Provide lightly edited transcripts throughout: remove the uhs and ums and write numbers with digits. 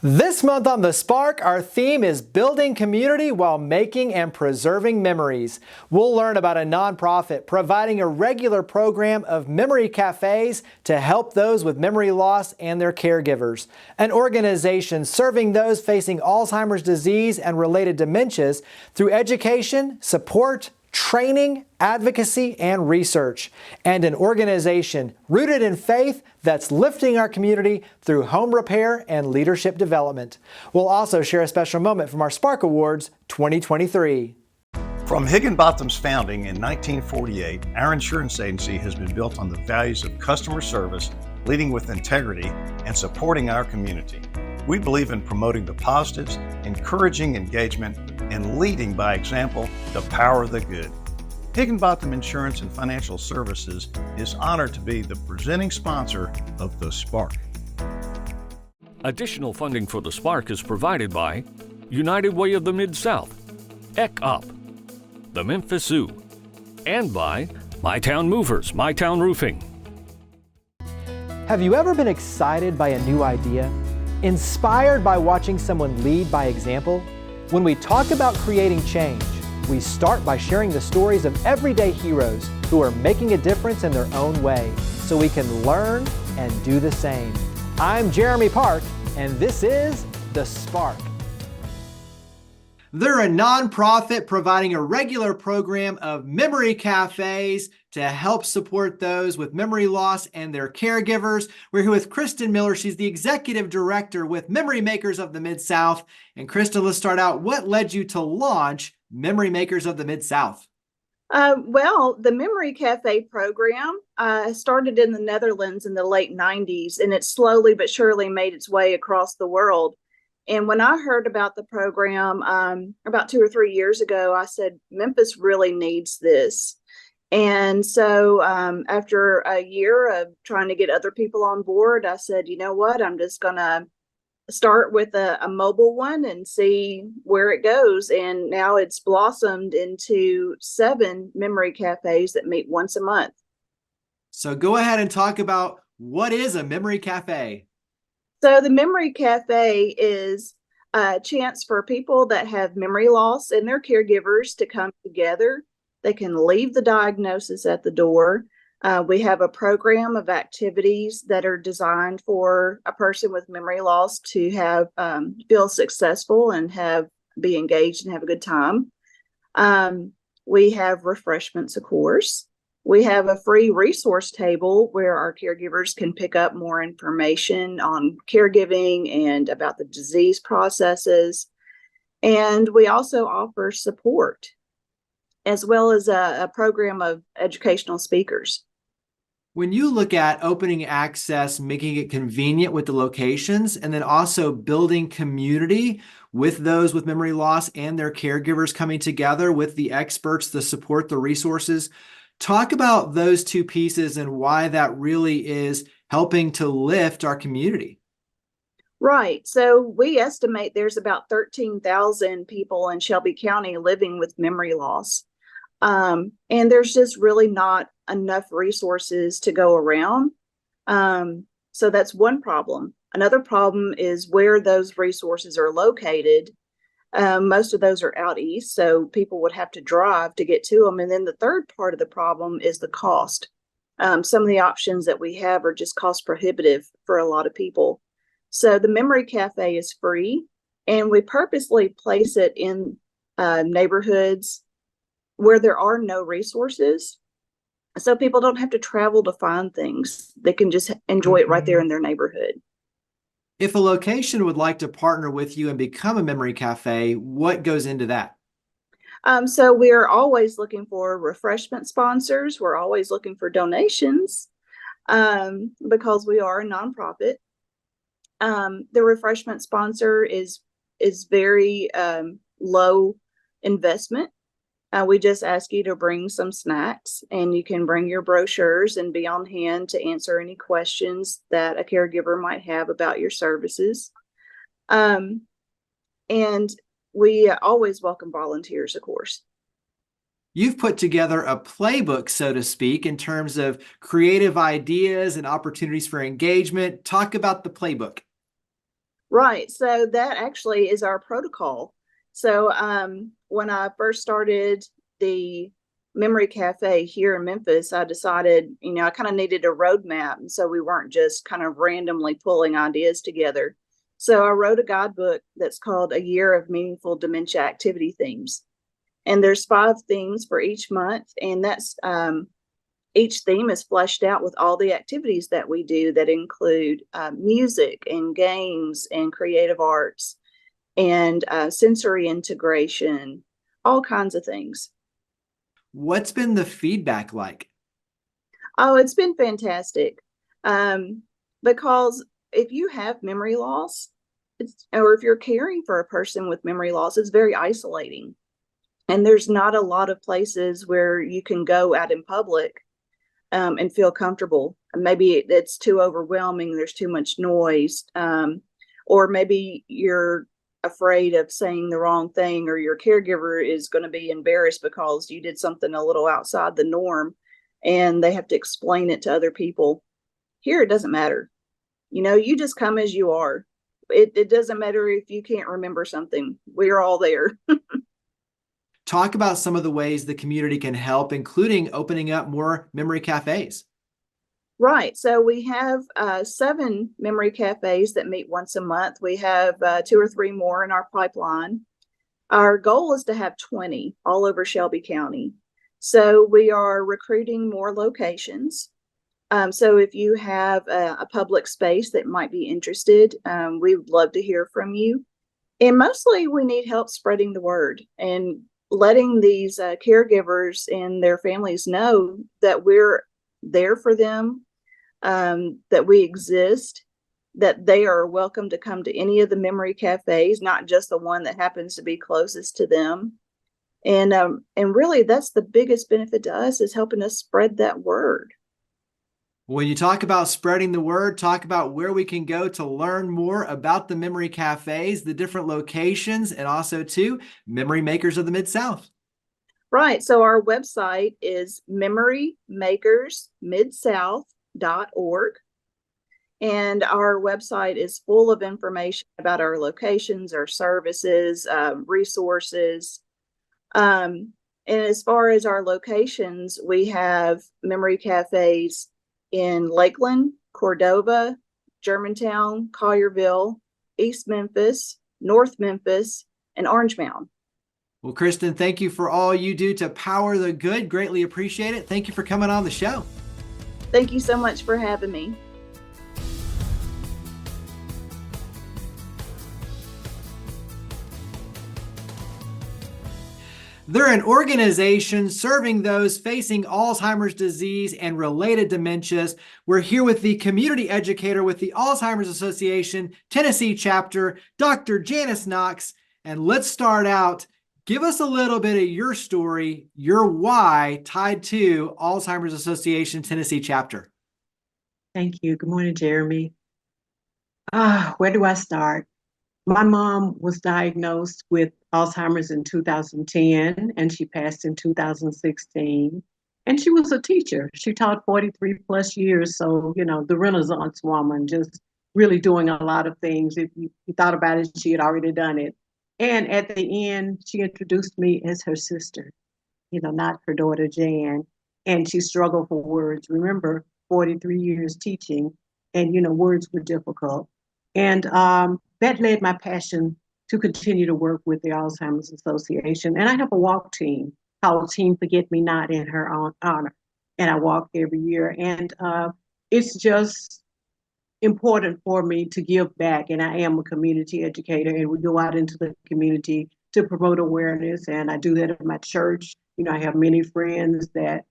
This month on The Spark, our theme is building community while making and preserving memories. We'll learn about a nonprofit providing a regular program of memory cafes to help those with memory loss and their caregivers, an organization serving those facing Alzheimer's disease and related dementias through education, support, training, advocacy, and research, and an organization rooted in faith that's lifting our community through home repair and leadership development. We'll also share a special moment from our Spark Awards 2023. From Higginbotham's founding in 1948, our insurance agency has been built on the values of customer service, leading with integrity, and supporting our community. We believe in promoting the positives, encouraging engagement, and leading by example the power of the good. Higginbotham Insurance and Financial Services is honored to be the presenting sponsor of The Spark. Additional funding for The Spark is provided by United Way of the Mid-South, ECOP, the Memphis Zoo, and by MyTown Movers, MyTown Roofing. Have you ever been excited by a new idea? Inspired by watching someone lead by example? When we talk about creating change, we start by sharing the stories of everyday heroes who are making a difference in their own way, so we can learn and do the same. I'm Jeremy Park, and this is The Spark. They're a nonprofit providing a regular program of memory cafes to help support those with memory loss and their caregivers. We're here with Kristen Miller. She's the executive director with Memory Makers of the Mid-South. And Kristen, let's start out. What led you to launch Memory Makers of the Mid-South? Well, the Memory Cafe program started in the Netherlands in the late 90s, and it slowly but surely made its way across the world. And when I heard about the program about 2 or 3 years ago, I said, Memphis really needs this. And so after a year of trying to get other people on board, I said, you know what, I'm just going to start with a mobile one and see where it goes. And now it's blossomed into 7 memory cafes that meet once a month. So go ahead and talk about what is a memory cafe. So the Memory Cafe is a chance for people that have memory loss and their caregivers to come together. They can leave the diagnosis at the door. We have a program of activities that are designed for a person with memory loss to have feel successful and be engaged and have a good time. We have refreshments, of course. We have a free resource table where our caregivers can pick up more information on caregiving and about the disease processes. And we also offer support, as well as a program of educational speakers. When you look at opening access, making it convenient with the locations, and then also building community with those with memory loss and their caregivers coming together with the experts, the support, the resources, talk about those two pieces and why that really is helping to lift our community. Right. So we estimate there's about 13,000 people in Shelby County living with memory loss. And there's just really not enough resources to go around. So that's one problem. Another problem is where those resources are located. Most of those are out east, so people would have to drive to get to them. And then the third part of the problem is the cost. Some of the options that we have are just cost prohibitive for a lot of people. So the Memory Cafe is free, and we purposely place it in neighborhoods where there are no resources, so people don't have to travel to find things. They can just enjoy it right there in their neighborhood. If a location would like to partner with you and become a memory cafe, what goes into that? So we're always looking for refreshment sponsors. We're always looking for donations because we are a nonprofit. The refreshment sponsor is very low investment. We just ask you to bring some snacks, and you can bring your brochures and be on hand to answer any questions that a caregiver might have about your services. And we always welcome volunteers, of course. You've put together a playbook, so to speak, in terms of creative ideas and opportunities for engagement. Talk about the playbook. Right. So that actually is our protocol. So when I first started the Memory Cafe here in Memphis, I decided, I kind of needed a roadmap. And so we weren't just kind of randomly pulling ideas together. So I wrote a guidebook that's called A Year of Meaningful Dementia Activity Themes. And there's 5 themes for each month. And that's each theme is fleshed out with all the activities that we do that include music and games and creative arts and sensory integration, all kinds of things. What's been the feedback like? Oh, it's been fantastic. Because if you have memory loss, or if you're caring for a person with memory loss, it's very isolating. And there's not a lot of places where you can go out in public and feel comfortable. Maybe it's too overwhelming, there's too much noise, or maybe you're afraid of saying the wrong thing, or your caregiver is going to be embarrassed because you did something a little outside the norm and they have to explain it to other people. Here, it doesn't matter. You just come as you are. It doesn't matter if you can't remember something. We're all there. Talk about some of the ways the community can help, including opening up more memory cafes. Right. So we have 7 memory cafes that meet once a month. We have 2 or 3 more in our pipeline. Our goal is to have 20 all over Shelby County. So we are recruiting more locations. So if you have a public space that might be interested, we would love to hear from you. And mostly we need help spreading the word and letting these caregivers and their families know that we're there for them, that we exist, that they are welcome to come to any of the memory cafes, not just the one that happens to be closest to them. And really, that's the biggest benefit to us, is helping us spread that word. When you talk about spreading the word, talk about where we can go to learn more about the memory cafes, the different locations, and also too, Memory Makers of the Mid-South. Right. So our website is memorymakersmidsouth.org. And our website is full of information about our locations, our services, resources. And as far as our locations, we have memory cafes in Lakeland, Cordova, Germantown, Collierville, East Memphis, North Memphis, and Orange Mound. Well, Kristen, thank you for all you do to power the good. Greatly appreciate it. Thank you for coming on the show. Thank you so much for having me. They're an organization serving those facing Alzheimer's disease and related dementias. We're here with the community educator with the Alzheimer's Association Tennessee chapter, Dr. Janice Knox. And let's start out. Give us a little bit of your story, your why tied to Alzheimer's Association Tennessee chapter. Thank you. Good morning, Jeremy. Where do I start? My mom was diagnosed with Alzheimer's in 2010, and she passed in 2016. And she was a teacher. She taught 43 plus years. So, the Renaissance woman, just really doing a lot of things. If you thought about it, she had already done it. And at the end, she introduced me as her sister, not her daughter, Jan. And she struggled for words. Remember, 43 years teaching, and, words were difficult. And that led my passion to continue to work with the Alzheimer's Association. And I have a walk team called Team Forget Me Not in her honor. And I walk every year. And it's just important for me to give back. And I am a community educator, and we go out into the community to promote awareness. And I do that at my church. I have many friends that,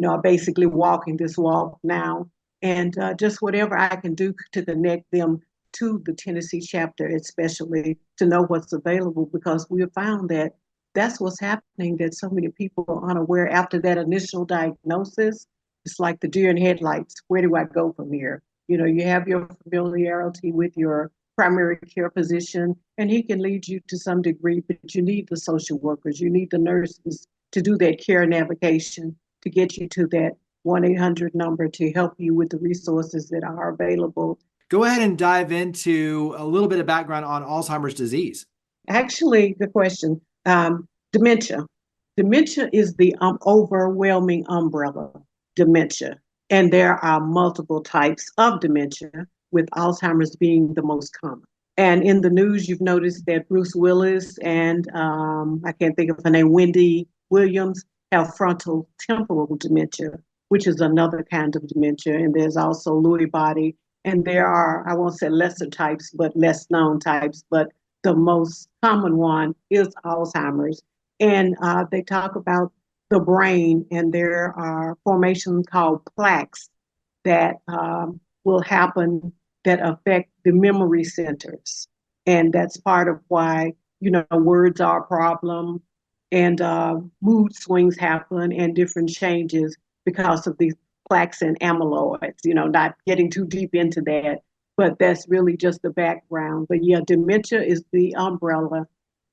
are basically walking this walk now. And just whatever I can do to connect them to the Tennessee chapter, especially to know what's available, because we have found that that's what's happening, that so many people are unaware after that initial diagnosis. It's like the deer in headlights. Where do I go from here? You have your familiarity with your primary care physician, and he can lead you to some degree, but you need the social workers, you need the nurses to do that care navigation, to get you to that 1-800 number to help you with the resources that are available. Go ahead and dive into a little bit of background on Alzheimer's disease. Actually, the question, dementia. Dementia is the overwhelming umbrella, dementia. And there are multiple types of dementia, with Alzheimer's being the most common. And in the news, you've noticed that Bruce Willis and I can't think of her name, Wendy Williams, have frontal temporal dementia, which is another kind of dementia. And there's also Lewy body. And there are, I won't say lesser types, but less known types. But the most common one is Alzheimer's. And they talk about the brain, and there are formations called plaques that will happen that affect the memory centers. And that's part of why, words are a problem, and mood swings happen and different changes because of these plaques and amyloids, not getting too deep into that, but that's really just the background. But yeah, dementia is the umbrella,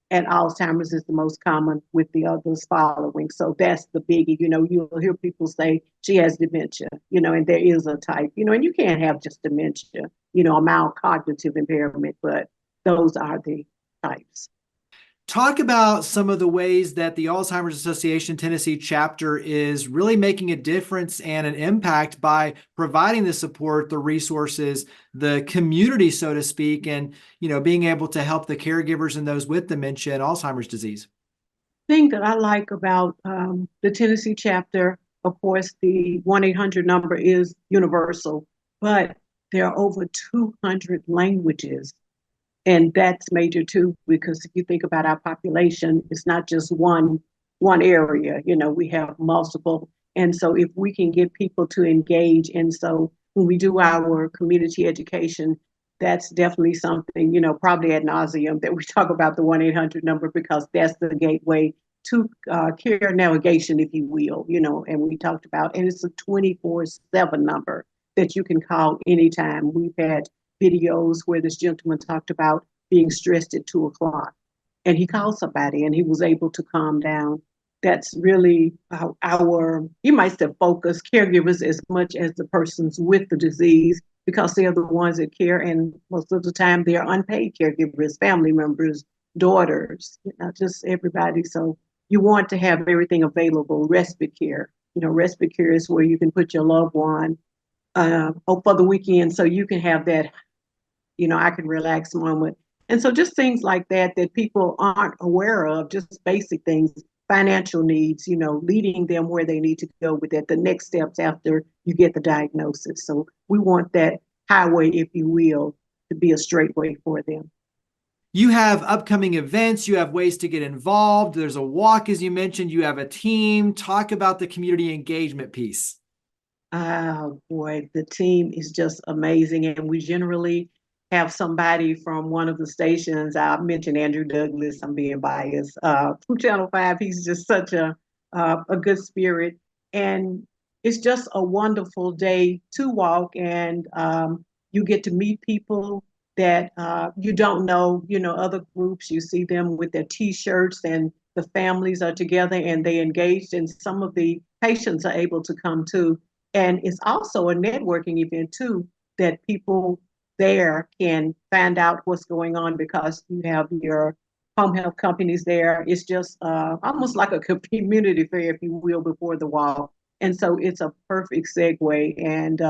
and Alzheimer's is the most common, with the others following. So that's the biggie. You'll hear people say she has dementia, and there is a type, and you can't have just dementia, a mild cognitive impairment, but those are the types. Talk about some of the ways that the Alzheimer's Association Tennessee chapter is really making a difference and an impact by providing the support, the resources, the community, so to speak, and, being able to help the caregivers and those with dementia and Alzheimer's disease. Thing that I like about the Tennessee chapter, of course, the 1-800 number is universal, but there are over 200 languages. And that's major too, because if you think about our population, it's not just one area, we have multiple. And so if we can get people to engage, and so when we do our community education, that's definitely something, probably ad nauseum, that we talk about the 1-800 number, because that's the gateway to care navigation, if you will, and we talked about, and it's a 24/7 number that you can call anytime. We've had videos where this gentleman talked about being stressed at 2:00, and he called somebody and he was able to calm down. That's really our, you might say, focus, caregivers, as much as the persons with the disease, because they are the ones that care. And most of the time they are unpaid caregivers, family members, daughters, not just everybody. So you want to have everything available. Respite care, respite care is where you can put your loved one for the weekend, so you can have that, I can relax moment. And so just things like that people aren't aware of, just basic things, financial needs, leading them where they need to go with that, the next steps after you get the diagnosis. So we want that highway, if you will, to be a straight way for them. You have upcoming events, you have ways to get involved. There's a walk, as you mentioned, you have a team. Talk about the community engagement piece. Oh boy, the team is just amazing. And we generally have somebody from one of the stations. I mentioned Andrew Douglas, I'm being biased, from Channel 5. He's just such a good spirit. And it's just a wonderful day to walk, and you get to meet people that you don't know, other groups. You see them with their T-shirts, and the families are together and they engaged, and some of the patients are able to come too. And it's also a networking event too, that people there can find out what's going on, because you have your home health companies there. It's just almost like a community fair, if you will, before the walk. And so it's a perfect segue. And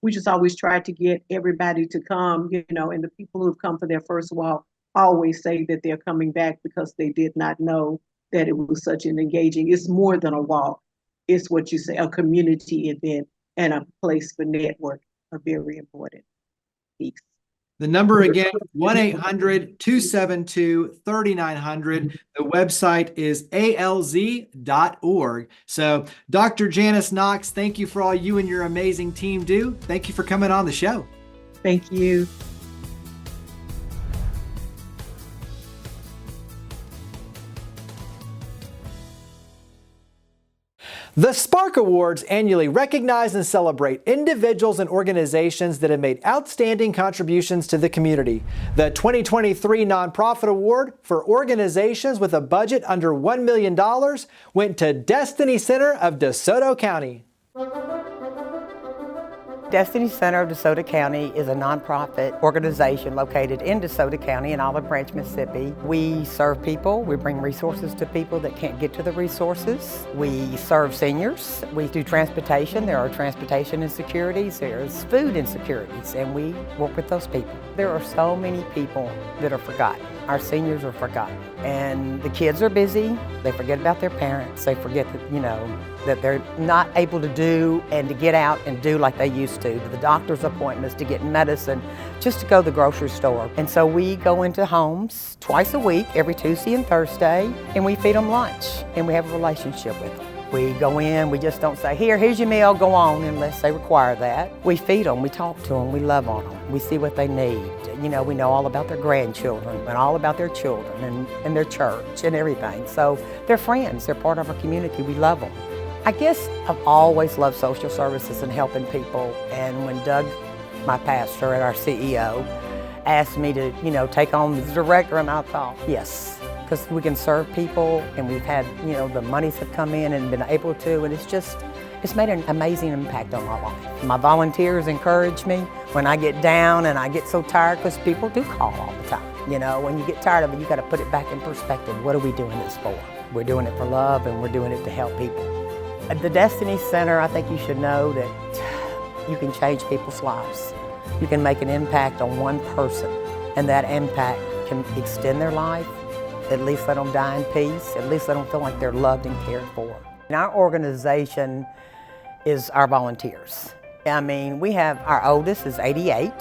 we just always try to get everybody to come, and the people who've come for their first walk always say that they're coming back because they did not know that it was such an engaging. It's more than a walk. It's what you say, a community event and a place for network, a very important piece. The number again, 1-800-272-3900. The website is alz.org. So Dr. Janice Knox, thank you for all you and your amazing team do. Thank you for coming on the show. Thank you. The Spark Awards annually recognize and celebrate individuals and organizations that have made outstanding contributions to the community. The 2023 Nonprofit Award for organizations with a budget under $1 million went to Destiny Center of DeSoto County. Destiny Center of DeSoto County is a nonprofit organization located in DeSoto County in Olive Branch, Mississippi. We serve people, we bring resources to people that can't get to the resources. We serve seniors, we do transportation, there are transportation insecurities, there's food insecurities, and we work with those people. There are so many people that are forgotten. Our seniors are forgotten. And the kids are busy, they forget about their parents, they forget that, that they're not able to do and to get out and do like they used to the doctor's appointments, to get medicine, just to go to the grocery store. And so we go into homes twice a week, every Tuesday and Thursday, and we feed them lunch, and we have a relationship with them. We go in, we just don't say, here's your meal, go on, unless they require that. We feed them, we talk to them, we love on them, we see what they need. We know all about their grandchildren and all about their children and their church and everything. So they're friends, they're part of our community, we love them. I guess I've always loved social services and helping people, and when Doug, my pastor and our CEO, asked me to, take on the director, and I thought, yes, because we can serve people, and we've had, the monies have come in and been able to, and it's made an amazing impact on my life. My volunteers encourage me when I get down and I get so tired, because people do call all the time. When you get tired of it, you got to put it back in perspective. What are we doing this for? We're doing it for love, and we're doing it to help people. At the Destiny Center, I think you should know that you can change people's lives. You can make an impact on one person, and that impact can extend their life, at least let them die in peace, at least let them feel like they're loved and cared for. And our organization is our volunteers. We have our oldest is 88,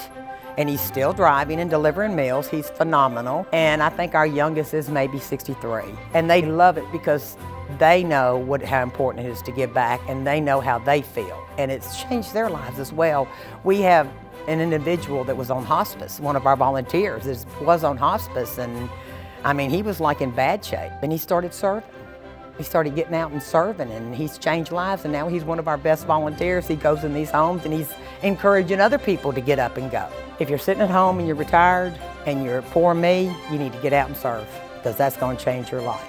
and he's still driving and delivering meals. He's phenomenal. And I think our youngest is maybe 63. And they love it because they know how important it is to give back, and they know how they feel. And it's changed their lives as well. We have an individual that was on hospice, one of our volunteers was on hospice, and he was like in bad shape, and he started serving. He started getting out and serving, and he's changed lives, and now he's one of our best volunteers. He goes in these homes and he's encouraging other people to get up and go. If you're sitting at home and you're retired and you're poor me, you need to get out and serve, because that's going to change your life.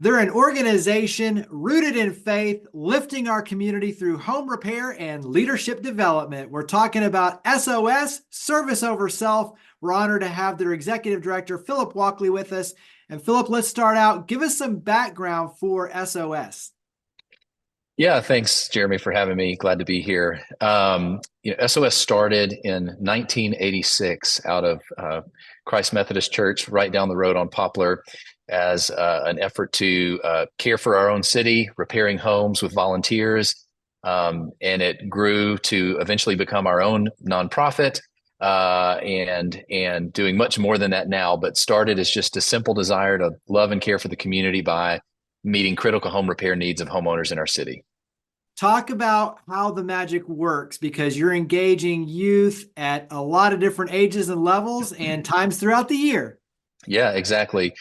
They're an organization rooted in faith, lifting our community through home repair and leadership development. We're talking about SOS, Service Over Self. We're honored to have their executive director, Philip Walkley, with us. And Philip, let's start out. Give us some background for SOS. Yeah, thanks, Jeremy, for having me. Glad to be here. SOS started in 1986 out of Christ Methodist Church right down the road on Poplar, as an effort to care for our own city, repairing homes with volunteers. And it grew to eventually become our own nonprofit, and doing much more than that now, but started as just a simple desire to love and care for the community by meeting critical home repair needs of homeowners in our city. Talk about how the magic works, because you're engaging youth at a lot of different ages and levels and times throughout the year. Yeah, exactly.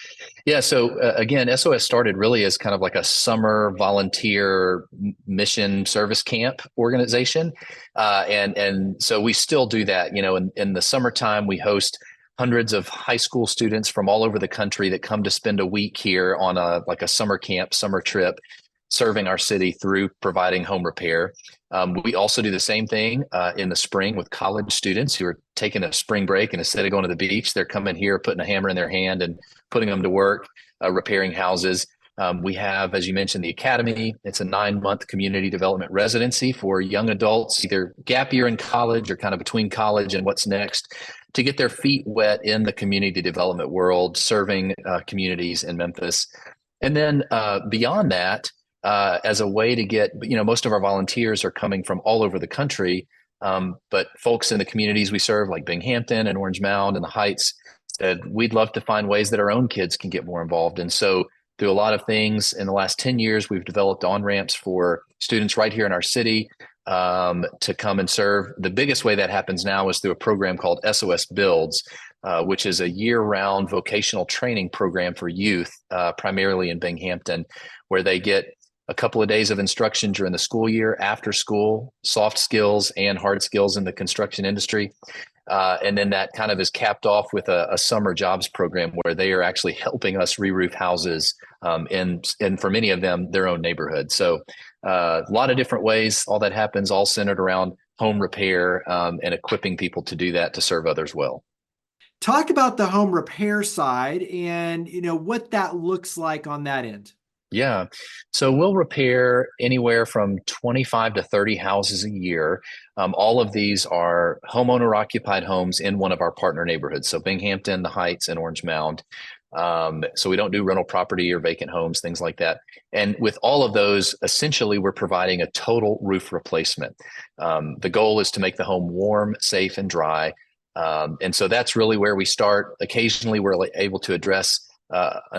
Yeah. So again, SOS started really as kind of like a summer volunteer mission service camp organization. And so we still do that. In the summertime, we host hundreds of high school students from all over the country that come to spend a week here on a summer camp, summer trip, serving our city through providing home repair. We also do the same thing in the spring with college students who are taking a spring break, and instead of going to the beach, they're coming here, putting a hammer in their hand and putting them to work, repairing houses. We have, as you mentioned, the Academy. It's a 9-month community development residency for young adults, either gap year in college or kind of between college and what's next, to get their feet wet in the community development world, serving communities in Memphis. And then beyond that, as a way to get, most of our volunteers are coming from all over the country, but folks in the communities we serve, like Binghamton and Orange Mound and the Heights, said we'd love to find ways that our own kids can get more involved. And so through a lot of things in the last 10 years, we've developed on-ramps for students right here in our city, to come and serve. The biggest way that happens now is through a program called SOS Builds, which is a year-round vocational training program for youth, primarily in Binghamton, where they get a couple of days of instruction during the school year, after school, soft skills and hard skills in the construction industry. And then that kind of is capped off with a summer jobs program where they are actually helping us re-roof houses and for many of them, their own neighborhood. So a lot of different ways all that happens, all centered around home repair and equipping people to do that to serve others well. Talk about the home repair side and what that looks like on that end. Yeah. So we'll repair anywhere from 25 to 30 houses a year. All of these are homeowner occupied homes in one of our partner neighborhoods. So Binghamton, the Heights, and Orange Mound. So we don't do rental property or vacant homes, things like that. And with all of those, essentially, we're providing a total roof replacement. The goal is to make the home warm, safe, and dry. And so that's really where we start. Occasionally, we're able to address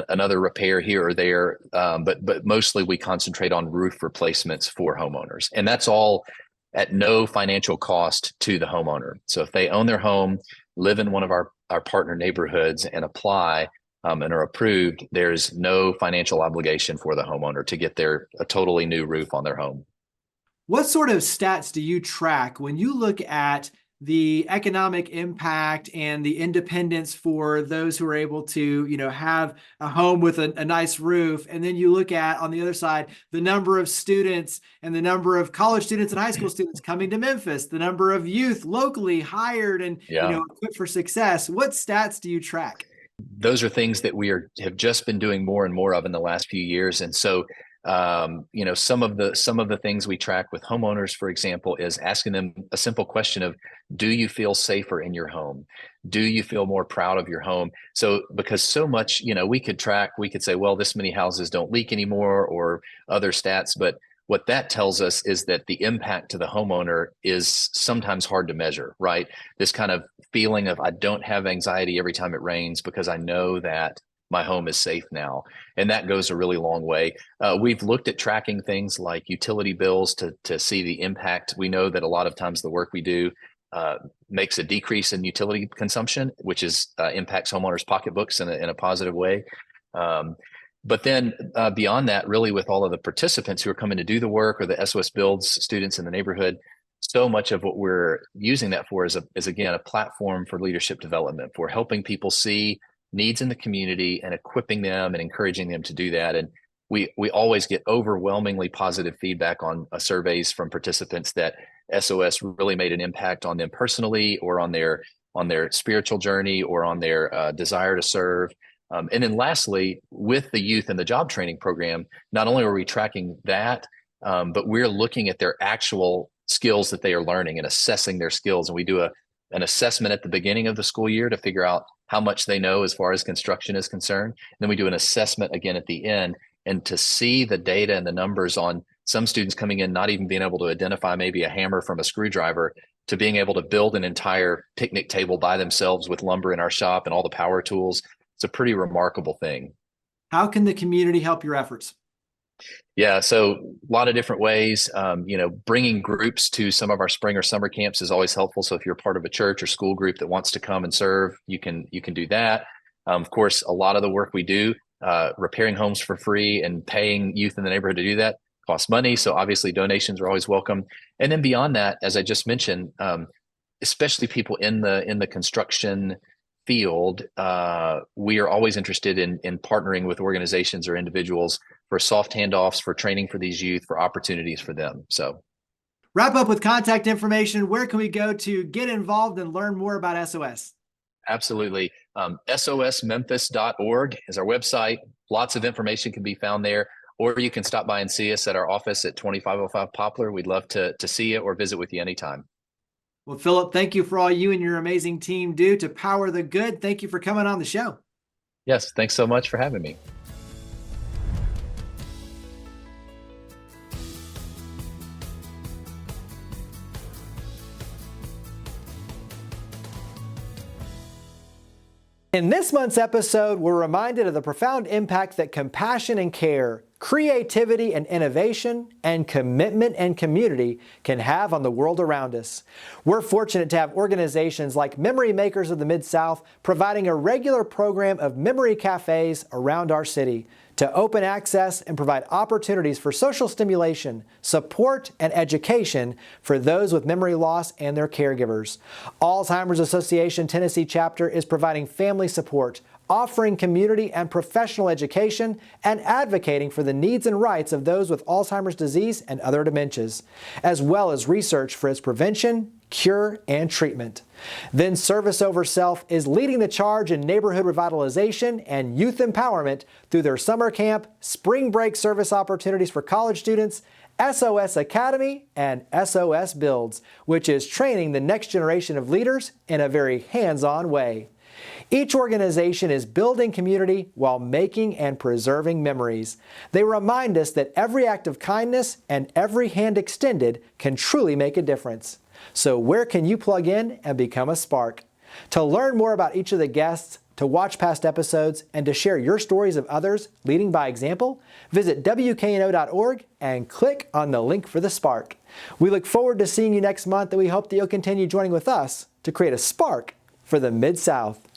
another repair here or there, but mostly we concentrate on roof replacements for homeowners, and that's all at no financial cost to the homeowner. So if they own their home, live in one of our partner neighborhoods, and apply and are approved, there's no financial obligation for the homeowner to get a totally new roof on their home. What sort of stats do you track when you look at the economic impact and the independence for those who are able to, have a home with a nice roof? And then you look at, on the other side, the number of students and the number of college students and high school students coming to Memphis, the number of youth locally hired and, equipped for success. What stats do you track? Those are things that we have just been doing more and more of in the last few years. And so some of the things we track with homeowners, for example, is asking them a simple question of, do you feel safer in your home? Do you feel more proud of your home? So because so much, we could say, well, this many houses don't leak anymore or other stats, but what that tells us is that the impact to the homeowner is sometimes hard to measure, right? This kind of feeling of, I don't have anxiety every time it rains because I know that my home is safe now. And that goes a really long way. We've looked at tracking things like utility bills to see the impact. We know that a lot of times the work we do makes a decrease in utility consumption, which impacts homeowners' pocketbooks in a positive way. But then beyond that, really with all of the participants who are coming to do the work or the SOS Builds students in the neighborhood, so much of what we're using that for is again, a platform for leadership development, for helping people see needs in the community and equipping them and encouraging them to do that. And we always get overwhelmingly positive feedback on surveys from participants that SOS really made an impact on them personally, or on their spiritual journey, or on their desire to serve. And then lastly, with the youth and the job training program, not only are we tracking that, but we're looking at their actual skills that they are learning and assessing their skills. And we do an assessment at the beginning of the school year to figure out how much they know as far as construction is concerned. And then we do an assessment again at the end, and to see the data and the numbers on some students coming in, not even being able to identify maybe a hammer from a screwdriver, to being able to build an entire picnic table by themselves with lumber in our shop and all the power tools. It's a pretty remarkable thing. How can the community help your efforts? Yeah, so a lot of different ways. Bringing groups to some of our spring or summer camps is always helpful. So if you're part of a church or school group that wants to come and serve, you can do that. Of course, a lot of the work we do, repairing homes for free and paying youth in the neighborhood to do that, costs money. So obviously donations are always welcome. And then beyond that, as I just mentioned, especially people in the construction field, we are always interested in partnering with organizations or individuals for soft handoffs, for training for these youth, for opportunities for them. So wrap up with contact information. Where can we go to get involved and learn more about SOS? Absolutely. SOSmemphis.org is our website. Lots of information can be found there, or you can stop by and see us at our office at 2505 Poplar. We'd love to see you or visit with you anytime. Well, Philip, thank you for all you and your amazing team do to power the good. Thank you for coming on the show. Yes, thanks so much for having me. In this month's episode, we're reminded of the profound impact that compassion and care, creativity and innovation, and commitment and community can have on the world around us. We're fortunate to have organizations like Memory Makers of the Mid-South providing a regular program of memory cafes around our city to open access and provide opportunities for social stimulation, support, and education for those with memory loss and their caregivers. Alzheimer's Association Tennessee chapter is providing family support, offering community and professional education, and advocating for the needs and rights of those with Alzheimer's disease and other dementias, as well as research for its prevention, cure, and treatment. Then Service Over Self is leading the charge in neighborhood revitalization and youth empowerment through their summer camp, spring break service opportunities for college students, SOS Academy, and SOS Builds, which is training the next generation of leaders in a very hands-on way. Each organization is building community while making and preserving memories. They remind us that every act of kindness and every hand extended can truly make a difference. So where can you plug in and become a Spark? To learn more about each of the guests, to watch past episodes, and to share your stories of others leading by example, visit WKNO.org and click on the link for the Spark. We look forward to seeing you next month, and we hope that you'll continue joining with us to create a spark for the Mid-South.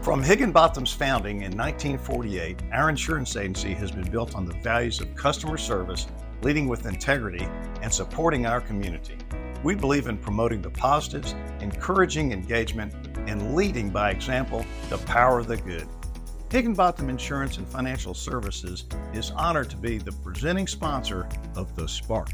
From Higginbotham's founding in 1948, our insurance agency has been built on the values of customer service, leading with integrity, and supporting our community. We believe in promoting the positives, encouraging engagement, and leading by example the power of the good. Higginbotham Insurance and Financial Services is honored to be the presenting sponsor of The Spark.